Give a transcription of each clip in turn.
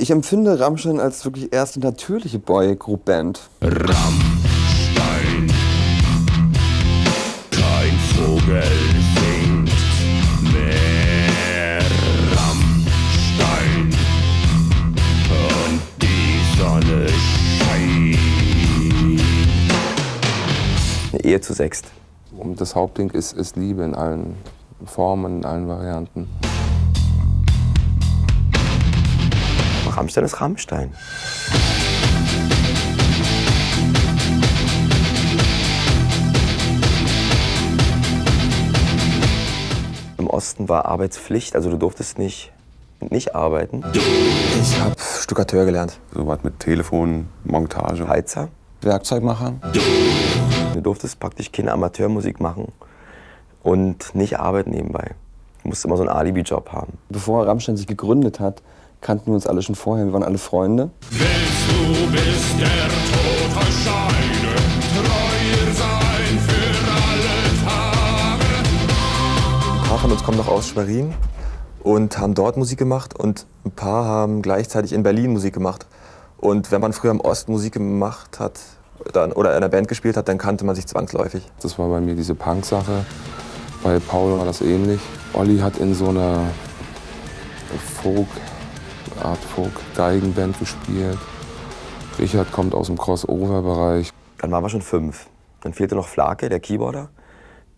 Ich empfinde Rammstein als wirklich erste natürliche Boy-Group-Band. Rammstein, kein Vogel singt mehr. Rammstein, und die Sonne scheint. Eine Ehe zu sechst. Und das Hauptding ist Liebe in allen Formen, in allen Varianten. Rammstein ist Rammstein. Im Osten war Arbeitspflicht, also du durftest nicht arbeiten. Ich habe Stuckateur gelernt. So was mit Telefon, Montage. Heizer. Werkzeugmacher. Du durftest praktisch keine Amateurmusik machen und nicht arbeiten nebenbei. Du musst immer so einen Alibi-Job haben. Bevor Rammstein sich gegründet hat, kannten wir uns alle schon vorher. Wir waren alle Freunde. Willst du bis der Tod euch scheide, treuer sein für alle Tage? Ein paar von uns kommen noch aus Schwerin und haben dort Musik gemacht und ein paar haben gleichzeitig in Berlin Musik gemacht. Und wenn man früher im Ost Musik gemacht hat oder in einer Band gespielt hat, dann kannte man sich zwangsläufig. Das war bei mir diese Punk-Sache. Bei Paul war das ähnlich. Olli hat in so einer Art Folk-Geigenband gespielt. Richard kommt aus dem Crossover-Bereich. Dann waren wir schon 5. Dann fehlte noch Flake, der Keyboarder.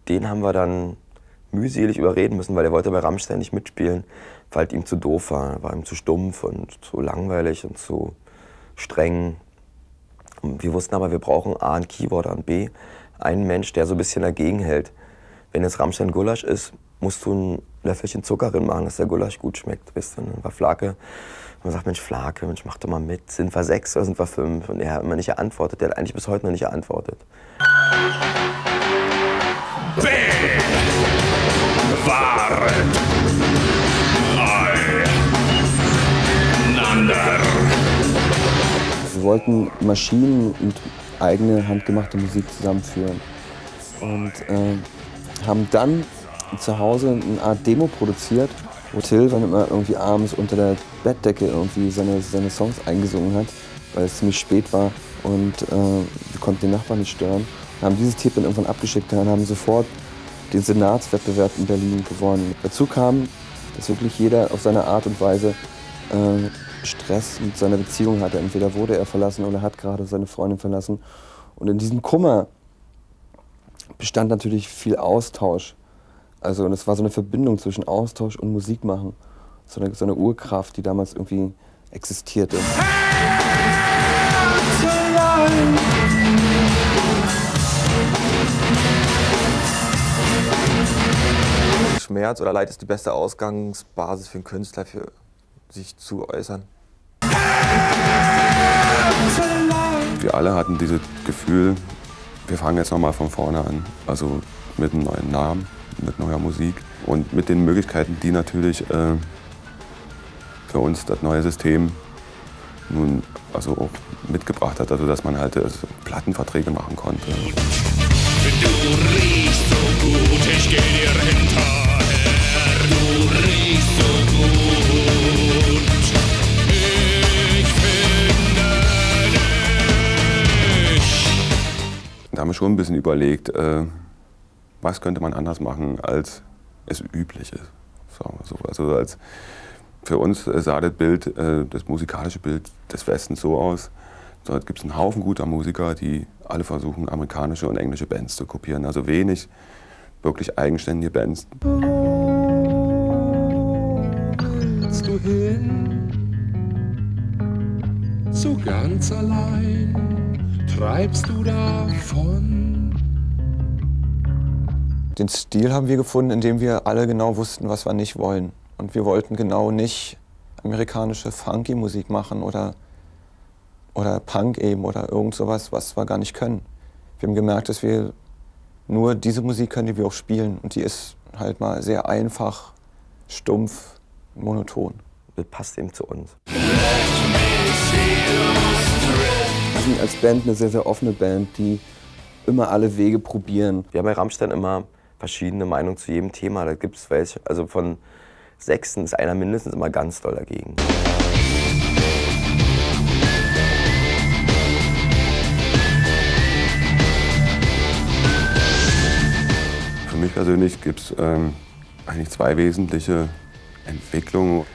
Den haben wir dann mühselig überreden müssen, weil er wollte bei Rammstein nicht mitspielen, weil es ihm zu doof war. Er war ihm zu stumpf und zu langweilig und zu streng. Und wir wussten aber, wir brauchen A, einen Keyboarder und B, einen Mensch, der so ein bisschen dagegen hält. Wenn jetzt Rammstein Gulasch ist, musst du ein Löffelchen Zucker drin machen, dass der Gulasch gut schmeckt. Weißt du? Dann war Flake, man sagt, Mensch, Flake, Mensch, mach doch mal mit. Sind wir 6 oder sind wir 5? Und er hat immer nicht geantwortet. Der hat eigentlich bis heute noch nicht geantwortet. Bewahren einander. Wir wollten Maschinen und eigene handgemachte Musik zusammenführen. Und haben dann zu Hause eine Art Demo produziert, wo Till dann immer irgendwie abends unter der Bettdecke irgendwie seine Songs eingesungen hat, weil es ziemlich spät war und wir konnten den Nachbarn nicht stören. Wir haben dieses Tape dann irgendwann abgeschickt und haben sofort den Senatswettbewerb in Berlin gewonnen. Dazu kam, dass wirklich jeder auf seine Art und Weise Stress mit seiner Beziehung hatte. Entweder wurde er verlassen oder hat gerade seine Freundin verlassen. Und in diesem Kummer bestand natürlich viel Austausch. Also und es war so eine Verbindung zwischen Austausch und Musikmachen. So eine Urkraft, die damals irgendwie existierte. Schmerz oder Leid ist die beste Ausgangsbasis für einen Künstler, für sich zu äußern. Wir alle hatten dieses Gefühl, wir fangen jetzt nochmal von vorne an. Also mit einem neuen Namen, mit neuer Musik und mit den Möglichkeiten, die natürlich für uns das neue System nun also auch mitgebracht hat. Also dass man halt Plattenverträge machen konnte. Du riechst so gut, ich geh dir hinterher. Du riechst so gut, ich finde dich. Da haben wir schon ein bisschen überlegt, was könnte man anders machen, als es üblich ist. Sagen wir so. Also als für uns sah das Bild, das musikalische Bild des Westens so aus. Dort gibt es einen Haufen guter Musiker, die alle versuchen, amerikanische und englische Bands zu kopieren. Also wenig wirklich eigenständige Bands. Willst du hin? So ganz allein treibst du davon. Den Stil haben wir gefunden, indem wir alle genau wussten, was wir nicht wollen. Und wir wollten genau nicht amerikanische Funky-Musik machen oder Punk eben oder irgend sowas, was wir gar nicht können. Wir haben gemerkt, dass wir nur diese Musik können, die wir auch spielen. Und die ist halt mal sehr einfach, stumpf, monoton. Das passt eben zu uns. Wir sind als Band eine sehr, sehr offene Band, die immer alle Wege probieren. Wir haben bei Rammstein immer verschiedene Meinungen zu jedem Thema. Da gibt es welche, also von 6 ist einer mindestens immer ganz doll dagegen. persönlich gibt es eigentlich zwei wesentliche Entwicklungen.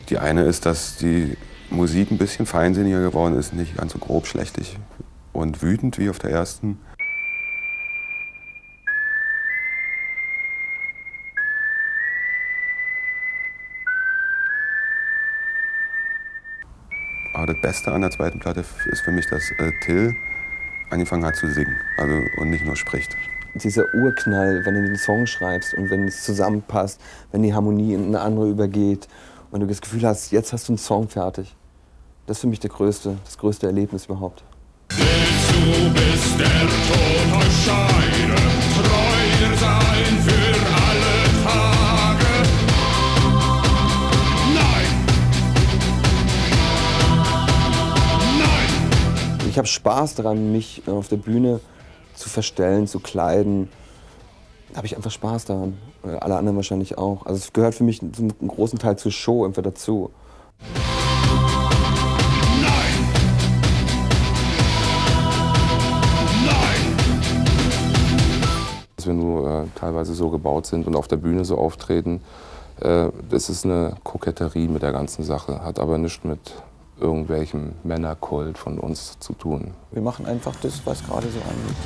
Die eine ist, dass die Musik ein bisschen feinsinniger geworden ist, nicht ganz so grob schlechtig und wütend wie auf der ersten. Aber das Beste an der zweiten Platte ist für mich, dass Till angefangen hat zu singen, also und nicht nur spricht. Dieser Urknall, wenn du den Song schreibst und wenn es zusammenpasst, wenn die Harmonie in eine andere übergeht und du das Gefühl hast, jetzt hast du einen Song fertig. Das ist für mich das größte Erlebnis überhaupt. Du bist der Tod aus Scheide, treuer sein für alle Tage. Nein! Nein! Ich habe Spaß daran, mich auf der Bühne zu verstellen, zu kleiden. Da habe ich einfach Spaß daran. Alle anderen wahrscheinlich auch. Also es gehört für mich zum großen Teil zur Show einfach dazu. Dass wir nur teilweise so gebaut sind und auf der Bühne so auftreten, das ist eine Koketterie mit der ganzen Sache, hat aber nichts mit irgendwelchem Männerkult von uns zu tun. Wir machen einfach das, was gerade so anliegt.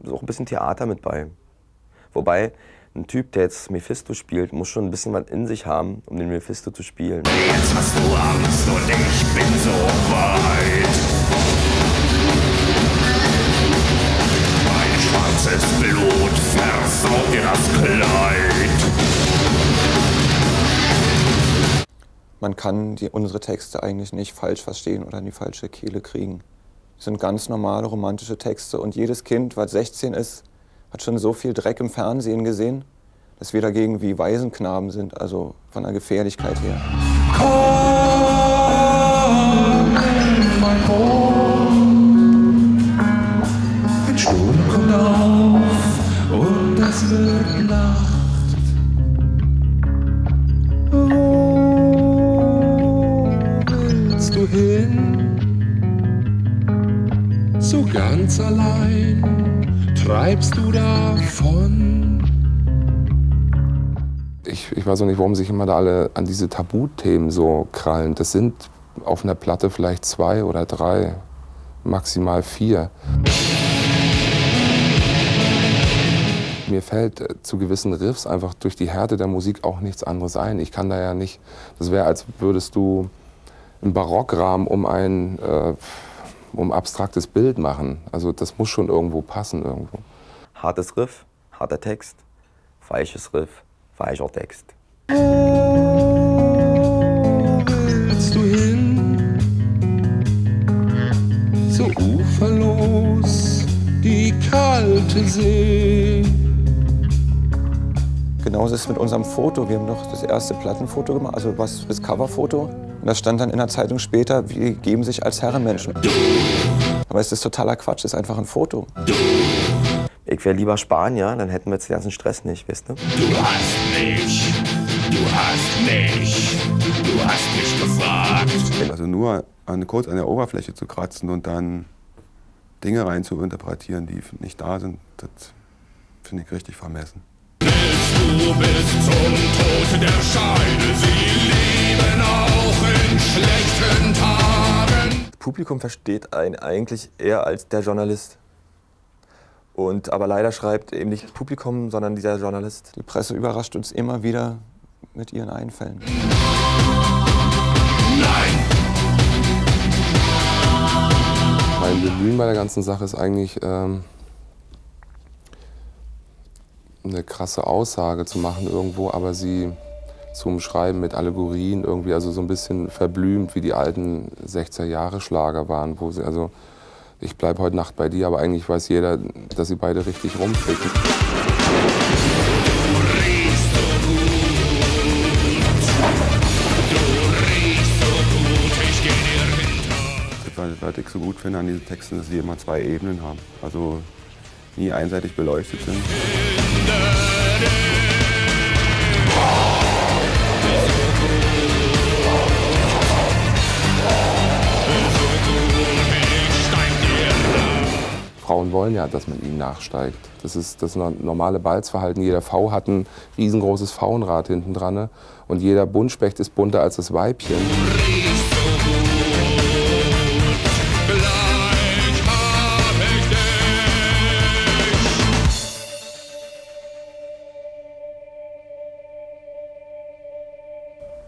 Da ist auch ein bisschen Theater mit bei. Wobei, ein Typ, der jetzt Mephisto spielt, muss schon ein bisschen was in sich haben, um den Mephisto zu spielen. Jetzt hast du Angst und ich bin so weit. Mein schwarzes Blut versaut dir das Kleid. Man kann unsere Texte eigentlich nicht falsch verstehen oder in die falsche Kehle kriegen. Das sind ganz normale romantische Texte und jedes Kind, was 16 ist, hat schon so viel Dreck im Fernsehen gesehen, dass wir dagegen wie Waisenknaben sind, also von der Gefährlichkeit her. Komm, mein Boot. Ein Sturm kommt auf und es wird Nacht. Wo willst du hin? So ganz allein treibst du davon? Ich weiß auch nicht, warum sich immer da alle an diese Tabuthemen so krallen. Das sind auf einer Platte vielleicht 2 oder 3, maximal 4. Mir fällt zu gewissen Riffs einfach durch die Härte der Musik auch nichts anderes ein. Ich kann da ja nicht, das wäre, als würdest du einen Barockrahmen um abstraktes Bild machen. Also das muss schon irgendwo passen irgendwo. Hartes Riff, harter Text, weiches Riff, weicher Text. Wo willst du hin? So uferlos die kalte See. Genauso ist es mit unserem Foto. Wir haben doch das erste Plattenfoto gemacht, also das Coverfoto. Und das stand dann in der Zeitung später, wir geben sich als Herrenmenschen. Aber es ist totaler Quatsch, es ist einfach ein Foto. Ich wäre lieber Spanier, dann hätten wir jetzt den ganzen Stress nicht, weißt du? Du hast mich, du hast mich gefragt. Also nur kurz an der Oberfläche zu kratzen und dann Dinge rein zu interpretieren, die nicht da sind, das finde ich richtig vermessen. Du bist zum Tod der Scheide, sie leben auch in schlechten Tagen. Das Publikum versteht einen eigentlich eher als der Journalist. Aber leider schreibt eben nicht das Publikum, sondern dieser Journalist. Die Presse überrascht uns immer wieder mit ihren Einfällen. Mein Bemühen bei der ganzen Sache ist eigentlich eine krasse Aussage zu machen irgendwo, aber sie zu umschreiben mit Allegorien irgendwie, also so ein bisschen verblümt, wie die alten 60er-Jahre-Schlager waren, wo sie, also ich bleib heute Nacht bei dir, aber eigentlich weiß jeder, dass sie beide richtig rumficken. Was ich so gut finde an diesen Texten, dass sie immer 2 Ebenen haben. Also nie einseitig beleuchtet sind. Frauen wollen ja, dass man ihnen nachsteigt. Das ist das normale Balzverhalten. Jeder V hat ein riesengroßes Pfauenrad hinten dran und jeder Buntspecht ist bunter als das Weibchen. Riechst so gut, gleich hab ich dich.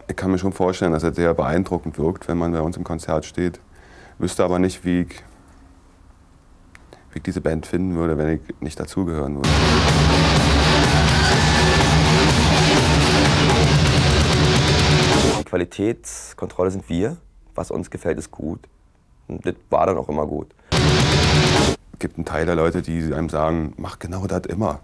Ich kann mir schon vorstellen, dass er sehr beeindruckend wirkt, wenn man bei uns im Konzert steht. Wüsste aber nicht, wie ich diese Band finden würde, wenn ich nicht dazugehören würde. Die Qualitätskontrolle sind wir. Was uns gefällt, ist gut. Und das war dann auch immer gut. Es gibt einen Teil der Leute, die einem sagen, mach genau das immer.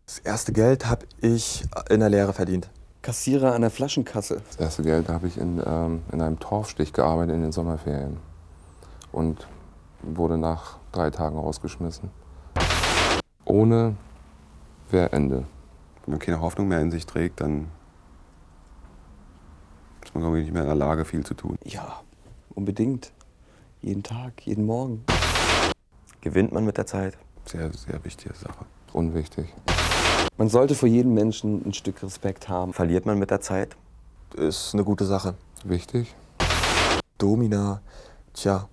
Das erste Geld habe ich in der Lehre verdient. Kassierer an der Flaschenkasse. Das erste Geld habe ich in einem Torfstich gearbeitet in den Sommerferien und wurde nach 3 Tagen rausgeschmissen. Ohne Wehrende. Wenn man keine Hoffnung mehr in sich trägt, dann ist man, glaube ich, nicht mehr in der Lage, viel zu tun. Ja, unbedingt. Jeden Tag, jeden Morgen. Gewinnt man mit der Zeit? Sehr, sehr wichtige Sache. Unwichtig. Man sollte vor jedem Menschen ein Stück Respekt haben. Verliert man mit der Zeit? Ist eine gute Sache. Wichtig? Domina, tja,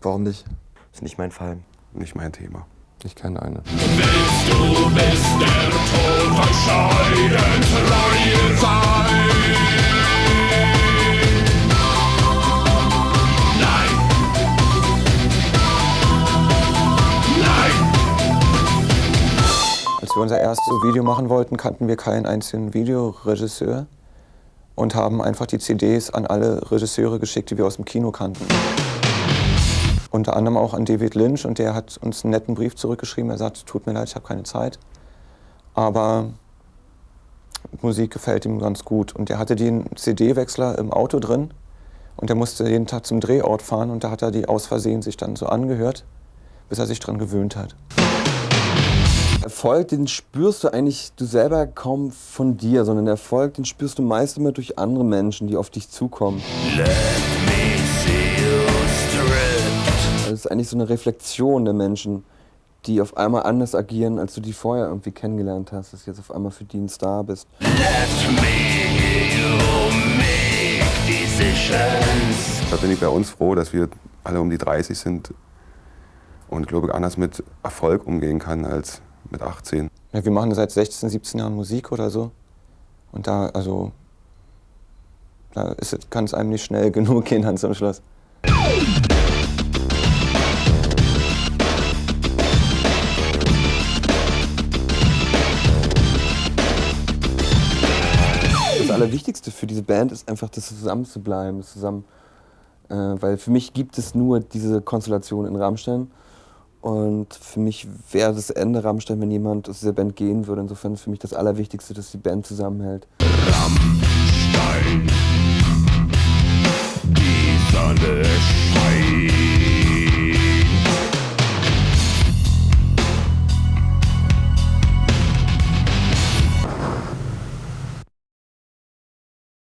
warum nicht? Ist nicht mein Fall. Nicht mein Thema. Ich kenne eine. Willst du bis der Tod euch scheiden, Treue sein? Nein! Nein! Als wir unser erstes Video machen wollten, kannten wir keinen einzigen Videoregisseur und haben einfach die CDs an alle Regisseure geschickt, die wir aus dem Kino kannten. Unter anderem auch an David Lynch, und der hat uns einen netten Brief zurückgeschrieben. Er sagt, tut mir leid, ich habe keine Zeit, aber Musik gefällt ihm ganz gut. Und er hatte den CD-Wechsler im Auto drin und er musste jeden Tag zum Drehort fahren und da hat er die aus Versehen sich dann so angehört, bis er sich dran gewöhnt hat. Erfolg, den spürst du eigentlich du selber kaum von dir, sondern Erfolg, den spürst du meist immer durch andere Menschen, die auf dich zukommen. Das ist eigentlich so eine Reflexion der Menschen, die auf einmal anders agieren, als du die vorher irgendwie kennengelernt hast, dass du jetzt auf einmal für die ein Star bist. Da bin ich bei uns froh, dass wir alle um die 30 sind und, glaube ich, anders mit Erfolg umgehen kann als mit 18. Ja, wir machen seit 16, 17 Jahren Musik oder so. Und da kann es einem nicht schnell genug gehen dann zum Schluss. Das Allerwichtigste für diese Band ist einfach, das zusammen zu bleiben, weil für mich gibt es nur diese Konstellation in Rammstein. Und für mich wäre das Ende Rammstein, wenn jemand aus dieser Band gehen würde. Insofern ist für mich das Allerwichtigste, dass die Band zusammenhält. Rammstein, die Sonne scheint.